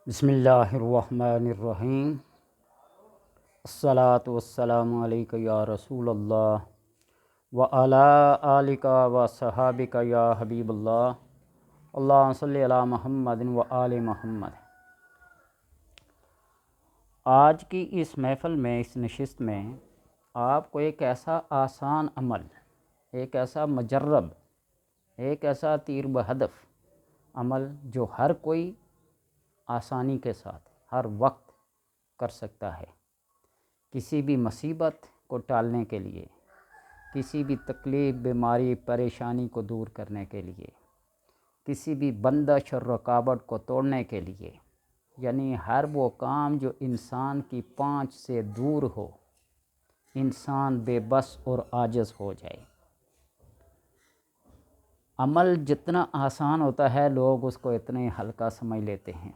بسم اللہ الرحمن الرحیم۔ الصلاۃ والسلام علیک یا رسول اللہ وعلی آلک و صحابک یا حبیب اللہ، اللہم صلی علی محمد وآل محمد۔ آج کی اس محفل میں، اس نشست میں آپ کو ایک ایسا آسان عمل، ایک ایسا مجرب، ایک ایسا تیر بہدف عمل جو ہر کوئی آسانی کے ساتھ ہر وقت کر سکتا ہے، کسی بھی مصیبت کو ٹالنے کے لیے، کسی بھی تکلیف، بیماری، پریشانی کو دور کرنے کے لیے، کسی بھی بندش اور رکاوٹ کو توڑنے کے لیے، یعنی ہر وہ کام جو انسان کی پہنچ سے دور ہو، انسان بے بس اور عاجز ہو جائے۔ عمل جتنا آسان ہوتا ہے لوگ اس کو اتنے ہلکا سمجھ لیتے ہیں،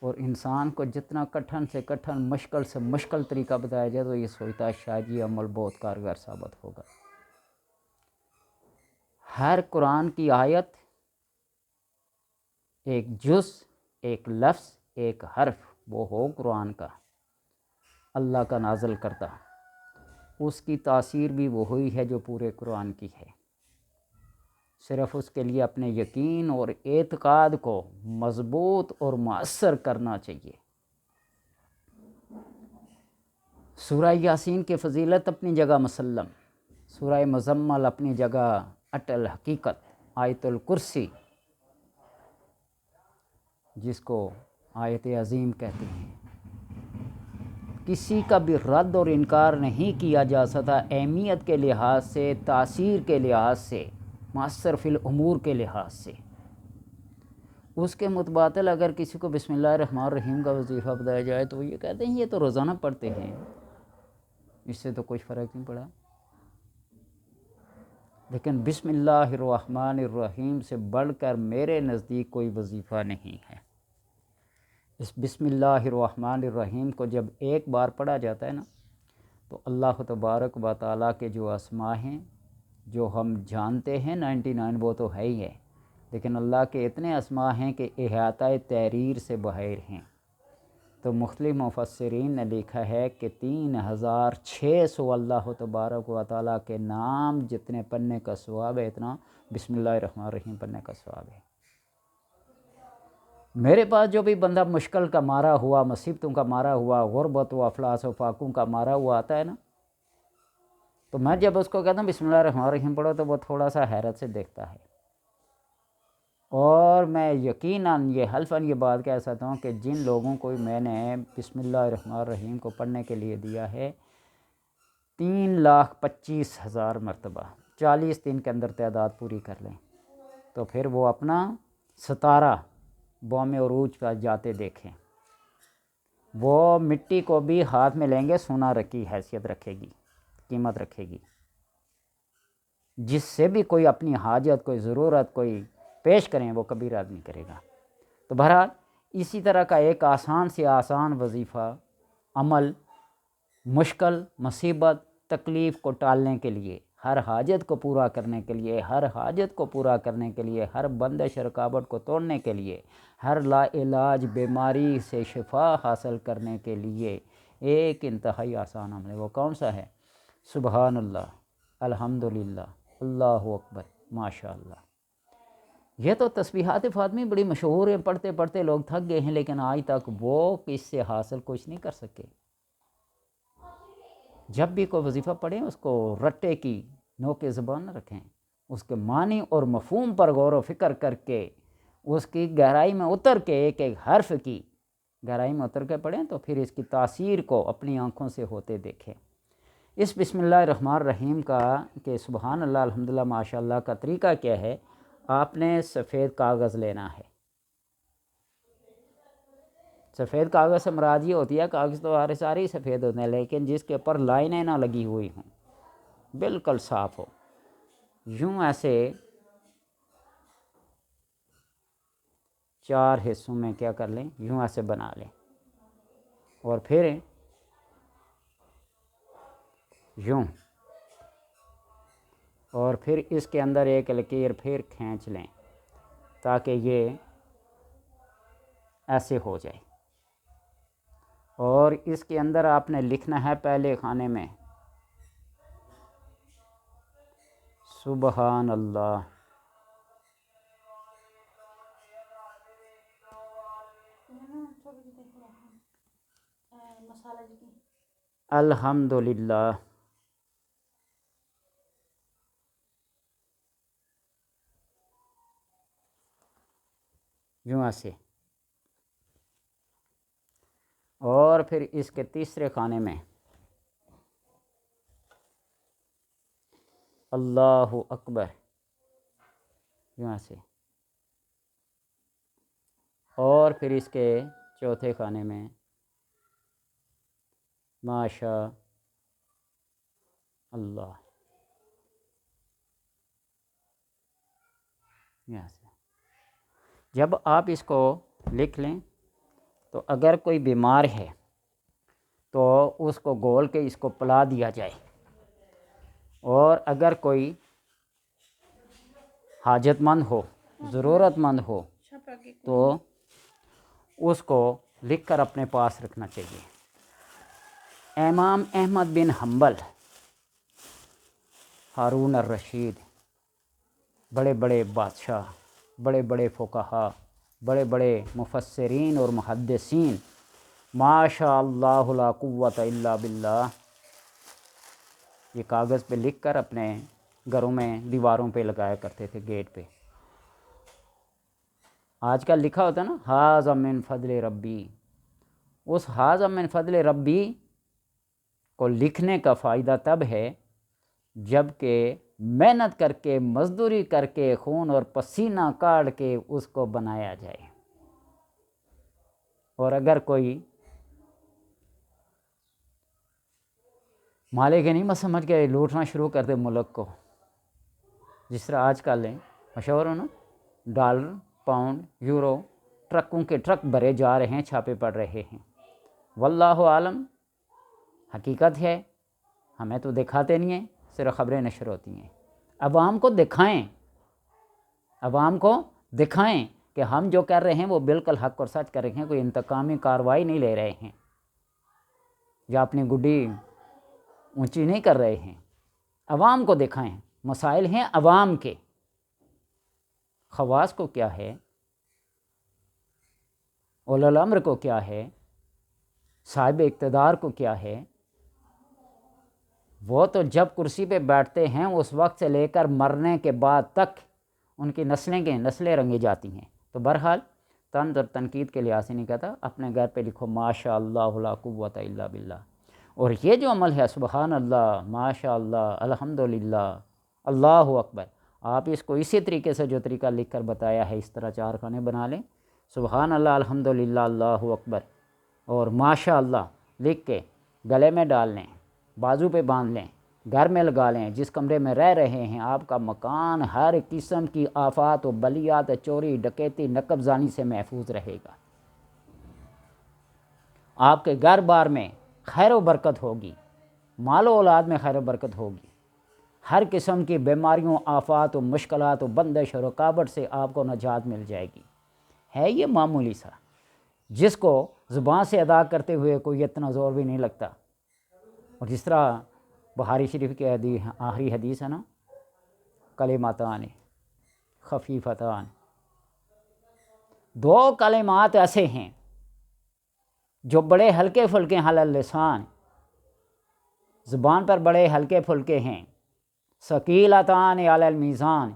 اور انسان کو جتنا کٹھن سے کٹھن، مشکل سے مشکل طریقہ بتایا جائے تو یہ سوچتا ہے شاید یہ عمل بہت کارگر ثابت ہوگا۔ ہر قرآن کی آیت، ایک جز، ایک لفظ، ایک حرف وہ ہو قرآن کا، اللہ کا نازل کرتا، اس کی تاثیر بھی وہی ہے جو پورے قرآن کی ہے۔ صرف اس کے لیے اپنے یقین اور اعتقاد کو مضبوط اور مؤثر کرنا چاہیے۔ سورہ یاسین کی فضیلت اپنی جگہ مسلم، سورہ مزمل اپنی جگہ اٹل حقیقت، آیت الکرسی جس کو آیت عظیم کہتے ہیں، کسی کا بھی رد اور انکار نہیں کیا جا سکتا، اہمیت کے لحاظ سے، تاثیر کے لحاظ سے، مؤثر فی الامور کے لحاظ سے۔ اس کے متبادل اگر کسی کو بسم اللہ الرحمن الرحیم کا وظیفہ بتایا جائے تو وہ یہ کہتے ہیں یہ تو روزانہ پڑھتے ہیں، اس سے تو کچھ فرق نہیں پڑا۔ لیکن بسم اللہ الرحمن الرحیم سے بڑھ کر میرے نزدیک کوئی وظیفہ نہیں ہے۔ اس بسم اللہ الرحمن الرحیم کو جب ایک بار پڑھا جاتا ہے نا تو اللہ تبارک و تعالیٰ کے جو اسماء ہیں جو ہم جانتے ہیں 99 وہ تو ہے ہی ہے، لیکن اللہ کے اتنے اسماء ہیں کہ احاطہ تحریر سے باہر ہیں۔ تو مختلف مفسرین نے لکھا ہے کہ 3600 اللہ تبارک و تعالیٰ کے نام جتنے پڑھنے کا ثواب ہے اتنا بسم اللہ الرحمن الرحیم پڑھنے کا ثواب ہے۔ میرے پاس جو بھی بندہ مشکل کا مارا ہوا، مصیبتوں کا مارا ہوا، غربت و افلاس و فاقوں کا مارا ہوا آتا ہے نا، تو میں جب اس کو کہتا ہوں بسم اللہ الرحمن الرحیم پڑھو تو وہ تھوڑا سا حیرت سے دیکھتا ہے، اور میں یقیناً یہ حلفاً یہ بات کہہ سکتا ہوں کہ جن لوگوں کو میں نے بسم اللہ الرحمن الرحیم کو پڑھنے کے لیے دیا ہے 3,25,000 مرتبہ، 40 دن کے اندر تعداد پوری کر لیں تو پھر وہ اپنا ستارہ بوم عروج پر جاتے دیکھیں، وہ مٹی کو بھی ہاتھ میں لیں گے، سونا رکھی حیثیت رکھے گی، قیمت رکھے گی، جس سے بھی کوئی اپنی حاجت، کوئی ضرورت کوئی پیش کریں وہ کبھی رد نہیں کرے گا۔ تو بہرحال اسی طرح کا ایک آسان سے آسان وظیفہ، عمل، مشکل، مصیبت، تکلیف کو ٹالنے کے لیے، ہر حاجت کو پورا کرنے کے لیے، ہر حاجت کو پورا کرنے کے لیے، ہر بندش رکاوٹ کو توڑنے کے لیے، ہر لا علاج بیماری سے شفا حاصل کرنے کے لیے ایک انتہائی آسان عمل ہے۔ وہ کون سا ہے؟ سبحان اللہ، الحمدللہ، اللہ اکبر، ماشاء اللہ۔ یہ تو تسبیحات فاطمی بڑی مشہور ہیں، پڑھتے پڑھتے لوگ تھک گئے ہیں، لیکن آج تک وہ اس سے حاصل کچھ نہیں کر سکے۔ جب بھی کوئی وظیفہ پڑھیں اس کو رٹے کی نوک زبان نہ رکھیں، اس کے معنی اور مفہوم پر غور و فکر کر کے اس کی گہرائی میں اتر کے، ایک ایک حرف کی گہرائی میں اتر کے پڑھیں تو پھر اس کی تاثیر کو اپنی آنکھوں سے ہوتے دیکھیں۔ اس بسم اللہ الرحمن الرحیم کا کہ سبحان اللہ، الحمدللہ، ماشاء اللہ کا طریقہ کیا ہے؟ آپ نے سفید کاغذ لینا ہے۔ سفید کاغذ سے مراد یہ ہوتی ہے، کاغذ تو سارے ہی سفید ہوتے ہیں لیکن جس کے اوپر لائنیں نہ لگی ہوئی ہوں، بالکل صاف ہو، یوں ایسے 4 حصوں میں کیا کر لیں، یوں ایسے بنا لیں، اور پھر یوں، اور پھر اس کے اندر ایک لکیر پھر کھینچ لیں تاکہ یہ ایسے ہو جائے۔ اور اس کے اندر آپ نے لکھنا ہے پہلے خانے میں سبحان اللہ، الحمدللہ، یوں ایسے۔ اور پھر اس کے تیسرے خانے میں اللہ اکبر، یوں ایسے۔ اور پھر اس کے چوتھے خانے میں ماشاء اللہ، یہاں سے۔ جب آپ اس کو لکھ لیں تو اگر کوئی بیمار ہے تو اس کو گول کے اس کو پلا دیا جائے، اور اگر کوئی حاجت مند ہو، ضرورت مند ہو، تو اس کو لکھ کر اپنے پاس رکھنا چاہیے۔ امام احمد بن حنبل، ہارون الرشید، بڑے بڑے بادشاہ، بڑے بڑے فقہا، بڑے بڑے مفسرین اور محدثین، ماشاء اللہ لا قوت الا باللہ، یہ کاغذ پہ لکھ کر اپنے گھروں میں دیواروں پہ لگایا کرتے تھے، گیٹ پہ۔ آج کل لکھا ہوتا ہے نا ھذا من فضل ربی، اس ھذا من فضل ربی کو لکھنے کا فائدہ تب ہے جب کہ محنت کر کے، مزدوری کر کے، خون اور پسینہ کاٹ کے اس کو بنایا جائے۔ اور اگر کوئی مالک نہیں سمجھ کے لوٹنا شروع کر دے ملک کو، جس طرح آج کل ہے مشہور ہو نا، ڈالر، پاؤنڈ، یورو، ٹرکوں کے ٹرک بھرے جا رہے ہیں، چھاپے پڑ رہے ہیں۔ واللہ عالم، حقیقت ہے، ہمیں تو دکھاتے نہیں ہیں، صرف خبریں نشر ہوتی ہیں۔ عوام کو دکھائیں، عوام کو دکھائیں کہ ہم جو کر رہے ہیں وہ بالکل حق اور سچ کر رہے ہیں، کوئی انتقامی کارروائی نہیں لے رہے ہیں، یا اپنی گڈی اونچی نہیں کر رہے ہیں۔ عوام کو دکھائیں، مسائل ہیں عوام کے۔ خواص کو کیا ہے، اولی الامر کو کیا ہے، صاحب اقتدار کو کیا ہے، وہ تو جب کرسی پہ بیٹھتے ہیں اس وقت سے لے کر مرنے کے بعد تک ان کی نسلیں رنگی جاتی ہیں۔ تو بہرحال طنز اور تنقید کے لحاظ سے نہیں کہتا، اپنے گھر پہ لکھو ماشاء اللہ لا قوت الا باللہ۔ اور یہ جو عمل ہے سبحان اللہ، ماشاء اللہ، الحمدللہ، اللہ اکبر، آپ اس کو اسی طریقے سے جو طریقہ لکھ کر بتایا ہے اس طرح 4 خانے بنا لیں، سبحان اللہ، الحمدللہ، اللہ اکبر، اور ماشاء اللہ لکھ کے گلے میں ڈال لیں، بازو پہ باندھ لیں، گھر میں لگا لیں۔ جس کمرے میں رہ رہے ہیں آپ کا مکان ہر قسم کی آفات و بلیات، چوری ڈکیتی، نقب زانی سے محفوظ رہے گا۔ آپ کے گھر بار میں خیر و برکت ہوگی، مال و اولاد میں خیر و برکت ہوگی، ہر قسم کی بیماریوں، آفات و مشکلات و بندش و رکاوٹ سے آپ کو نجات مل جائے گی۔ ہے یہ معمولی سا، جس کو زبان سے ادا کرتے ہوئے کوئی اتنا زور بھی نہیں لگتا۔ اور جس طرح بخاری شریف کے آخری حدیث ہے نا، کلماتان خفیفتان، 2 کلمات ایسے ہیں جو بڑے ہلکے پھلکے علی اللسان، زبان پر بڑے ہلکے پھلکے ہیں، ثقیلتان علی المیزان،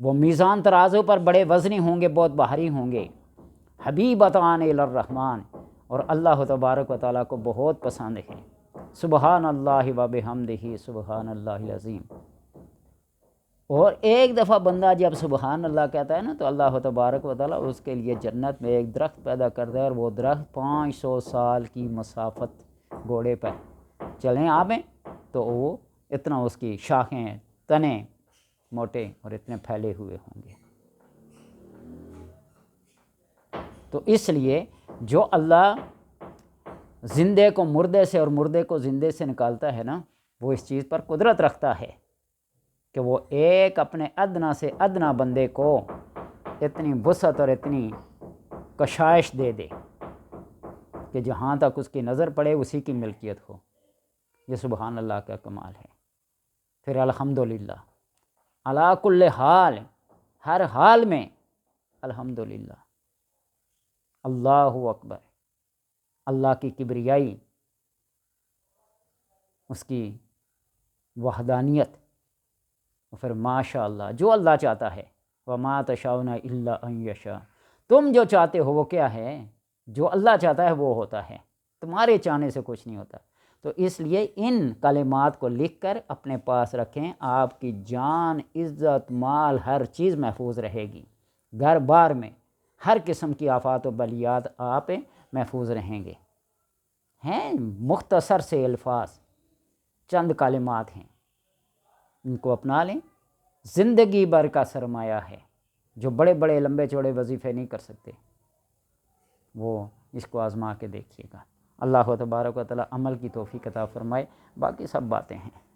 وہ میزان ترازو پر بڑے وزنی ہوں گے، بہت بھاری ہوں گے، حبیبتان الی الرحمن، اور اللہ تبارک و تعالیٰ کو بہت پسند ہیں۔ سبحان اللہ و بحمدہ سبحان اللہ العظیم۔ اور ایک دفعہ بندہ جب سبحان اللہ کہتا ہے نا تو اللہ تبارک و تعالیٰ اس کے لیے جنت میں ایک درخت پیدا کرتا ہے، اور وہ درخت 500 سال کی مسافت گھوڑے پر چلیں آویں تو وہ اتنا اس کی شاخیں، تنے موٹے اور اتنے پھیلے ہوئے ہوں گے۔ تو اس لیے جو اللہ زندے کو مردے سے اور مردے کو زندے سے نکالتا ہے نا، وہ اس چیز پر قدرت رکھتا ہے کہ وہ ایک اپنے ادنا سے ادنا بندے کو اتنی وسعت اور اتنی کشائش دے دے کہ جہاں تک اس کی نظر پڑے اسی کی ملکیت ہو، یہ سبحان اللہ کا کمال ہے۔ پھر الحمدللہ علی کل حال، ہر حال میں الحمدللہ، اللہ اکبر، اللہ کی کبریائی، اس کی وحدانیت، پھر ماشاء اللہ، جو اللہ چاہتا ہے، وما تشاؤون الا ان یشاء، تم جو چاہتے ہو وہ کیا ہے؟ جو اللہ چاہتا ہے وہ ہوتا ہے، تمہارے چاہنے سے کچھ نہیں ہوتا۔ تو اس لیے ان کلمات کو لکھ کر اپنے پاس رکھیں، آپ کی جان، عزت، مال، ہر چیز محفوظ رہے گی، گھر بار میں ہر قسم کی آفات و بلیات آپ محفوظ رہیں گے۔ ہیں مختصر سے الفاظ، چند کلمات ہیں، ان کو اپنا لیں، زندگی بھر کا سرمایہ ہے۔ جو بڑے بڑے لمبے چوڑے وظیفے نہیں کر سکتے وہ اس کو آزما کے دیکھیے گا۔ اللہ تبارک و تعالی عمل کی توفیق عطا فرمائے۔ باقی سب باتیں ہیں۔